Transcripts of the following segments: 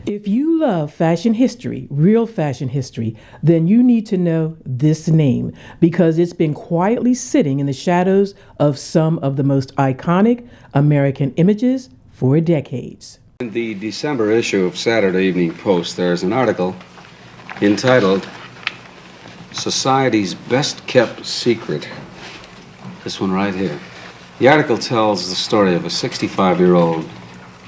If you love fashion history, real fashion history, then you need to know this name because it's been quietly sitting in the shadows of some of the most iconic American images for decades. In the December issue of Saturday Evening Post, there's an article entitled Society's Best Kept Secret. This one right here. The article tells the story of a 65-year-old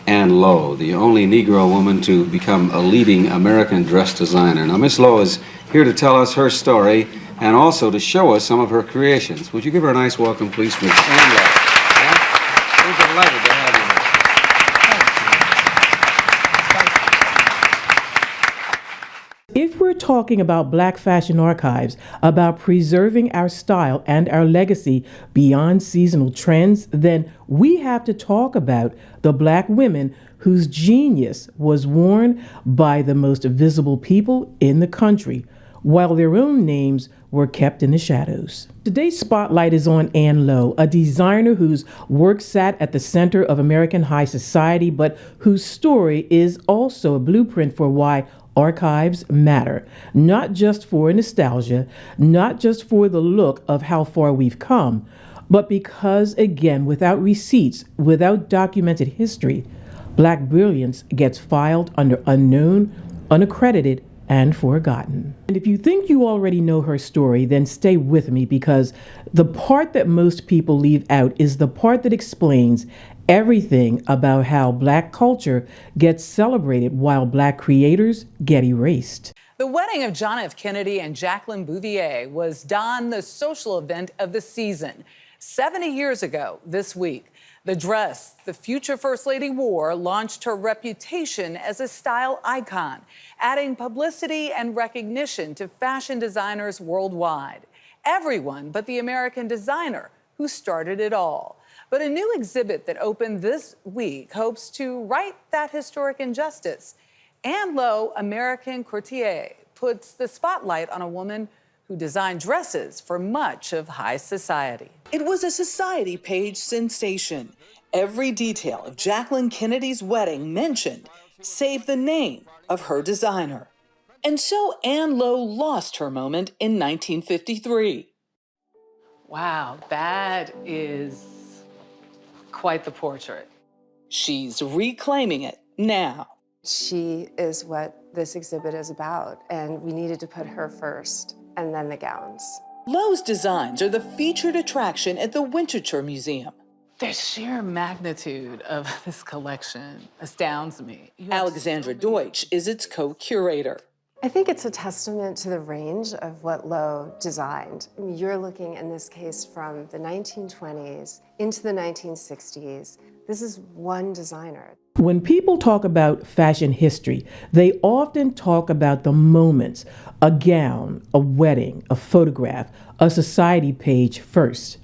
Ann Lowe, the only Negro woman to become a leading American dress designer. Now, Miss Lowe is here to tell us her story and also to show us some of her creations. Would you give her a nice welcome, please, Miss Ann Lowe? Yeah? We're delighted to have you here. If we're talking about Black fashion archives, about preserving our style and our legacy beyond seasonal trends, then we have to talk about the Black women whose genius was worn by the most visible people in the country, while their own names were kept in the shadows. Today's spotlight is on Ann Lowe, a designer whose work sat at the center of American high society, but whose story is also a blueprint for why archives matter, not just for nostalgia, not just for the look of how far we've come, but because, again, without receipts, without documented history, Black brilliance gets filed under unknown, unaccredited, and forgotten. And if you think you already know her story, then stay with me because the part that most people leave out is the part that explains everything about how Black culture gets celebrated while Black creators get erased. The wedding of John F. Kennedy and Jacqueline Bouvier was the social event of the season. 70 years ago this week, the dress the future First Lady wore launched her reputation as a style icon, adding publicity and recognition to fashion designers worldwide. Everyone but the American designer who started it all. But a new exhibit that opened this week hopes to right that historic injustice. Ann Lowe, American courtier, puts the spotlight on a woman who designed dresses for much of high society. It was a society page sensation. Every detail of Jacqueline Kennedy's wedding mentioned, save the name of her designer. And so Ann Lowe lost her moment in 1953. Wow, that is quite the portrait. She's reclaiming it now. She is what this exhibit is about, and we needed to put her first, and then the gowns. Lowe's designs are the featured attraction at the Couture Museum. The sheer magnitude of this collection astounds me. Alexandra Deutsch is its co-curator. I think it's a testament to the range of what Lowe designed. I mean, you're looking in this case from the 1920s into the 1960s. This is one designer. When people talk about fashion history, they often talk about the moments, a gown, a wedding, a photograph, a society page first.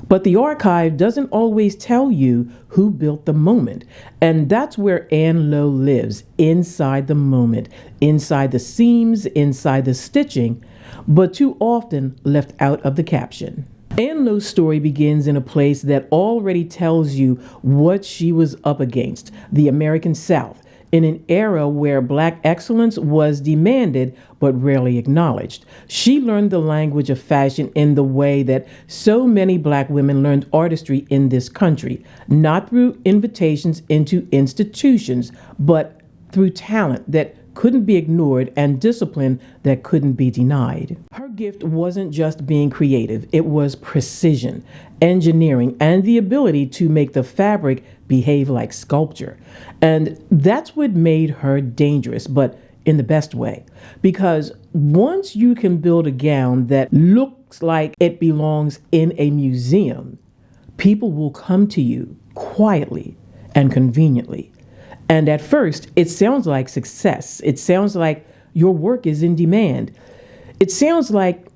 But the archive doesn't always tell you who built the moment. And that's where Ann Lowe lives, inside the moment, inside the seams, inside the stitching, but too often left out of the caption. Ann Lowe's story begins in a place that already tells you what she was up against, the American South, in an era where Black excellence was demanded but rarely acknowledged. She learned the language of fashion in the way that so many Black women learned artistry in this country, not through invitations into institutions, but through talent that couldn't be ignored and discipline that couldn't be denied. Her gift wasn't just being creative, it was precision, engineering, and the ability to make the fabric behave like sculpture. And that's what made her dangerous, but in the best way. Because once you can build a gown that looks like it belongs in a museum, people will come to you quietly and conveniently. And at first, it sounds like success. It sounds like your work is in demand. It sounds like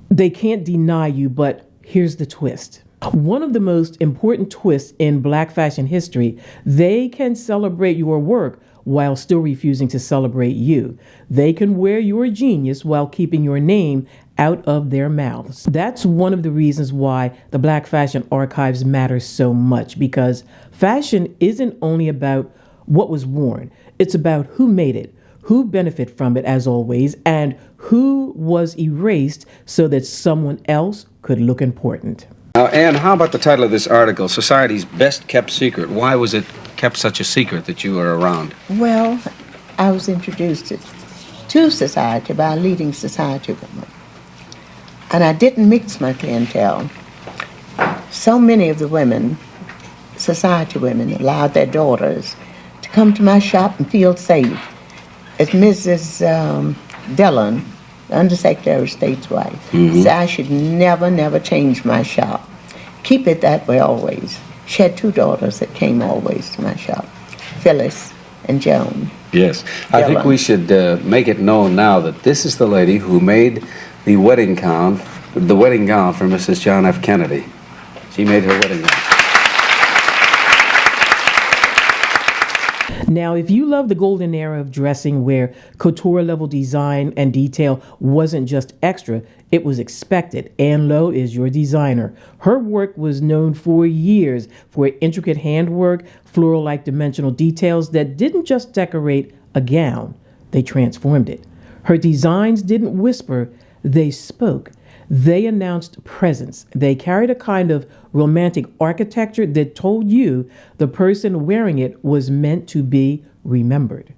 they can't deny you, but here's the twist. One of the most important twists in Black fashion history, they can celebrate your work while still refusing to celebrate you. They can wear your genius while keeping your name out of their mouths. That's one of the reasons why the Black fashion archives matter so much, because fashion isn't only about what was worn. It's about who made it, who benefited from it, as always, and who was erased so that someone else could look important. Now, Anne, how about the title of this article, Society's Best Kept Secret? Why was it kept such a secret that you were around? Well, I was introduced to society by a leading society woman. And I didn't mix my clientele. So many of the women, society women, allowed their daughters to come to my shop and feel safe. As Mrs. Dillon, the Undersecretary of State's wife, said I should never change my shop. Keep it that way always. She had two daughters that came always to my shop, Phyllis and Joan. Yes. I think we should make it known now that this is the lady who made the wedding gown for Mrs. John F. Kennedy. She made her wedding gown. Now, if you love the golden era of dressing where couture-level design and detail wasn't just extra, it was expected, Anne Lowe is your designer. Her work was known for years for intricate handwork, floral-like dimensional details that didn't just decorate a gown, they transformed it. Her designs didn't whisper, they spoke. They announced presence. They carried a kind of romantic architecture that told you the person wearing it was meant to be remembered.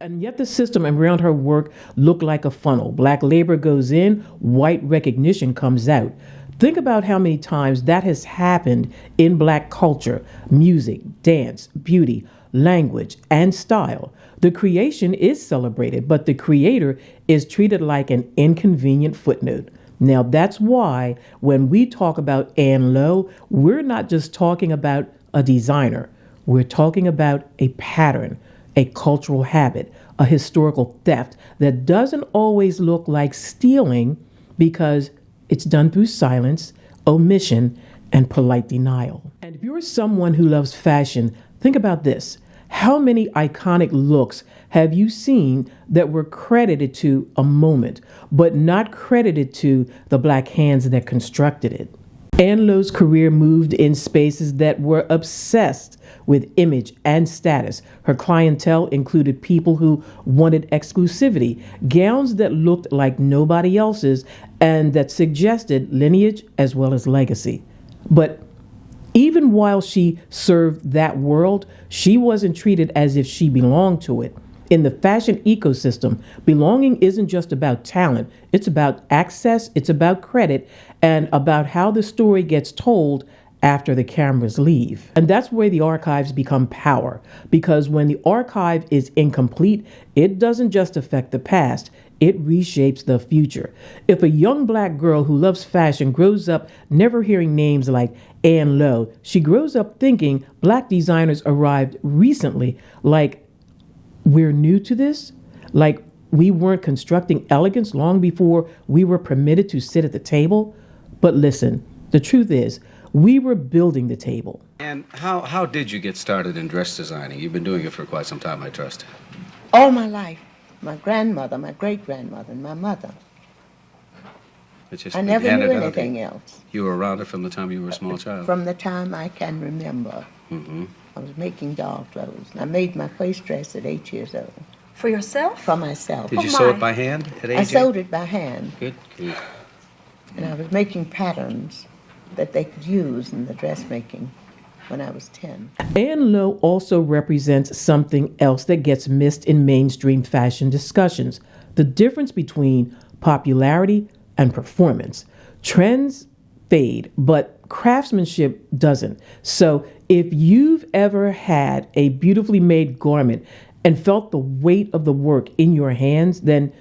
And yet the system around her work looked like a funnel. Black labor goes in, white recognition comes out. Think about how many times that has happened in Black culture, music, dance, beauty, language, and style. The creation is celebrated, but the creator is treated like an inconvenient footnote. Now that's why when we talk about Anne Lowe, we're not just talking about a designer. We're talking about a pattern, a cultural habit, a historical theft that doesn't always look like stealing because it's done through silence, omission, and polite denial. And if you're someone who loves fashion, think about this. How many iconic looks have you seen that were credited to a moment, but not credited to the Black hands that constructed it? Anne Lowe's career moved in spaces that were obsessed with image and status. Her clientele included people who wanted exclusivity, gowns that looked like nobody else's, and that suggested lineage as well as legacy. But even while she served that world, she wasn't treated as if she belonged to it. In the fashion ecosystem, belonging isn't just about talent. It's about access, it's about credit, and about how the story gets told after the cameras leave. And that's where the archives become power, because when the archive is incomplete, it doesn't just affect the past, it reshapes the future. If a young Black girl who loves fashion grows up never hearing names like Anne Lowe, she grows up thinking Black designers arrived recently, like we're new to this, like we weren't constructing elegance long before we were permitted to sit at the table. But listen, the truth is, we were building the table. And how did you get started in dress designing? You've been doing it for quite some time, I trust. All my life, my grandmother, my great-grandmother, and my mother. Just I never knew anything else. You were around it from the time you were a small child? From the time I can remember. Mm-hmm. I was making doll clothes. And I made my first dress at 8 years old. For yourself? For myself. Did you sew it by hand at age 8? I sewed it by hand. Good. And I was making patterns that they could use in the dressmaking when I was 10. Anne Lowe also represents something else that gets missed in mainstream fashion discussions: the difference between popularity and performance. Trends fade, but craftsmanship doesn't. So if you've ever had a beautifully made garment and felt the weight of the work in your hands, then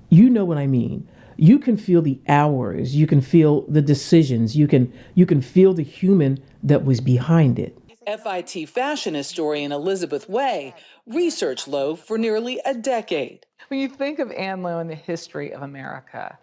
you know what I mean. you can feel the hours, you can feel the decisions, you can feel the human that was behind it. FIT fashion historian Elizabeth Way researched Lowe for nearly a decade. When you think of Anne Lowe and the history of America,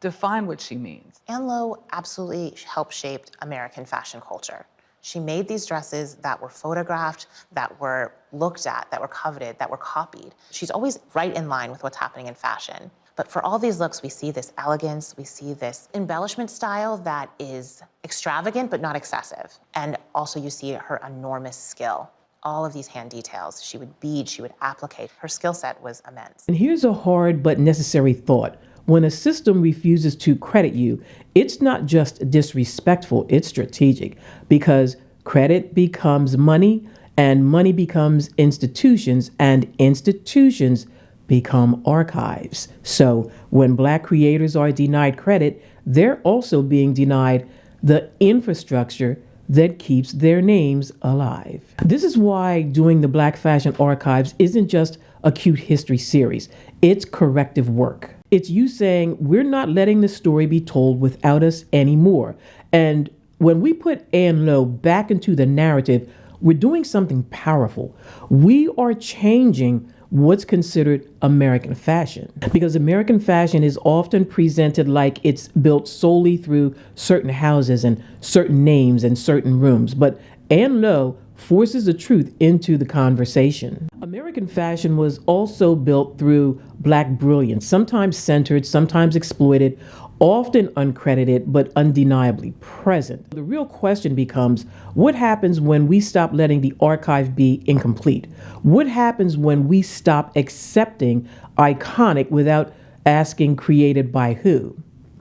define what she means. Anne Lowe absolutely helped shape American fashion culture. She made these dresses that were photographed, that were looked at, that were coveted, that were copied. She's always right in line with what's happening in fashion. But for all these looks, we see this elegance, we see this embellishment style that is extravagant but not excessive. And also you see her enormous skill. All of these hand details. She would bead, she would applique. Her skill set was immense. And here's a hard but necessary thought. When a system refuses to credit you, it's not just disrespectful, it's strategic, because credit becomes money, and money becomes institutions, and institutions become archives. So when Black creators are denied credit, they're also being denied the infrastructure that keeps their names alive. This is why doing the Black Fashion Archives isn't just a cute history series. It's corrective work. It's you saying, we're not letting the story be told without us anymore. And when we put Anne Lowe back into the narrative, we're doing something powerful. We are changing what's considered American fashion. Because American fashion is often presented like it's built solely through certain houses and certain names and certain rooms. But Anne Lowe forces the truth into the conversation. American fashion was also built through Black brilliance, sometimes centered, sometimes exploited, often uncredited, but undeniably present. The real question becomes, what happens when we stop letting the archive be incomplete? What happens when we stop accepting iconic without asking created by who?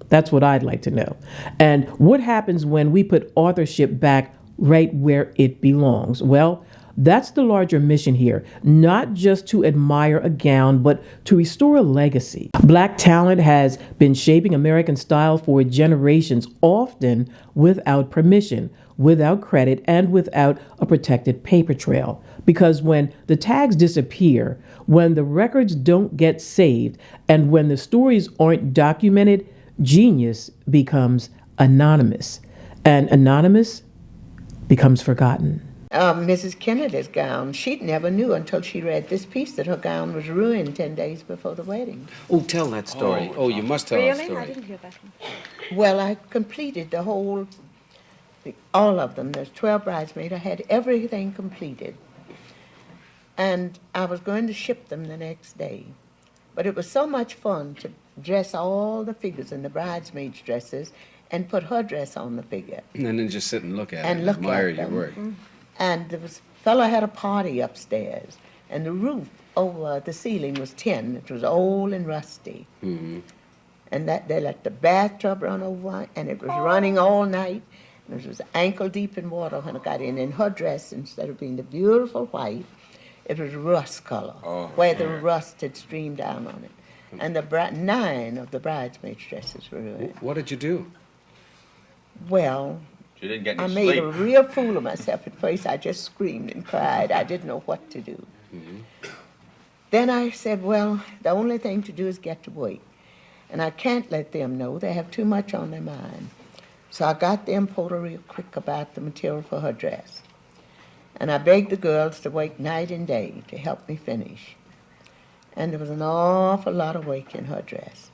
That's what I'd like to know. And what happens when we put authorship back right where it belongs? Well, that's the larger mission here, not just to admire a gown, but to restore a legacy. Black talent has been shaping American style for generations, often without permission, without credit, and without a protected paper trail. Because when the tags disappear, when the records don't get saved, and when the stories aren't documented, genius becomes anonymous. And anonymous becomes forgotten. Mrs. Kennedy's gown, she never knew until she read this piece that her gown was ruined 10 days before the wedding. Oh, tell that story. Oh, you must tell that story. I didn't hear that one. Well, I completed all of them. There's 12 bridesmaids. I had everything completed. And I was going to ship them the next day. But it was so much fun to dress all the figures in the bridesmaids' dresses and put her dress on the figure. And then just sit and look at And it, look admire at your them. work. And there was a fellow had a party upstairs, and the roof over the ceiling was tin. It was old and rusty. Mm-hmm. And that they let the bathtub run over, and it was running all night. And it was ankle deep in water when it got in. And her dress, instead of being the beautiful white, it was rust color, where the rust had streamed down on it. And the 9 of the bridesmaids' dresses were ruined. What did you do? Well, She didn't get I any made sleep. a real fool of myself at first. I just screamed and cried. I didn't know what to do. Then I said, well, the only thing to do is get to work. And I can't let them know. They have too much on their mind. So I got the importer real quick about the material for her dress. And I begged the girls to work night and day to help me finish. And there was an awful lot of work in her dress.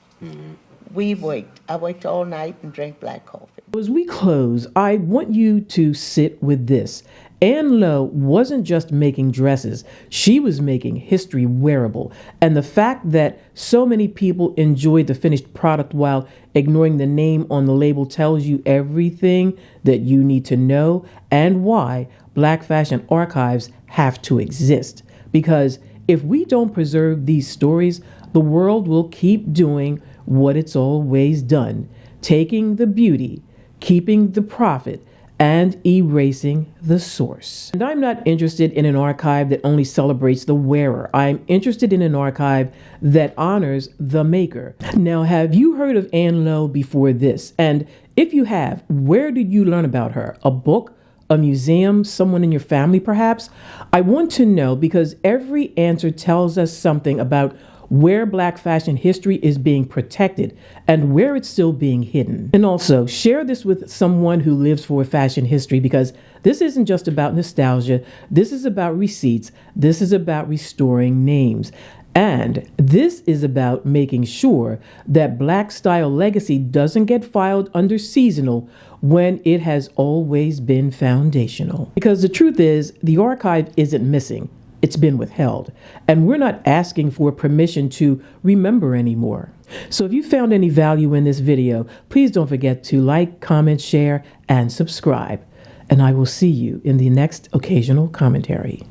We worked. I worked all night and drank black coffee. As we close, I want you to sit with this. Anne Lowe wasn't just making dresses, she was making history wearable. And the fact that so many people enjoyed the finished product while ignoring the name on the label tells you everything that you need to know and why Black fashion archives have to exist. Because if we don't preserve these stories, the world will keep doing what it's always done, taking the beauty, keeping the profit, and erasing the source. And I'm not interested in an archive that only celebrates the wearer. I'm interested in an archive that honors the maker. Now, have you heard of Anne Lowe before this? And if you have, where did you learn about her? A book? A museum? Someone in your family, perhaps? I want to know, because every answer tells us something about where Black fashion history is being protected and where it's still being hidden. And also, share this with someone who lives for fashion history, because this isn't just about nostalgia. This is about receipts. This is about restoring names. And this is about making sure that Black style legacy doesn't get filed under seasonal when it has always been foundational. Because the truth is, the archive isn't missing. It's been withheld. And we're not asking for permission to remember anymore. So if you found any value in this video, please don't forget to like, comment, share, and subscribe. And I will see you in the next occasional commentary.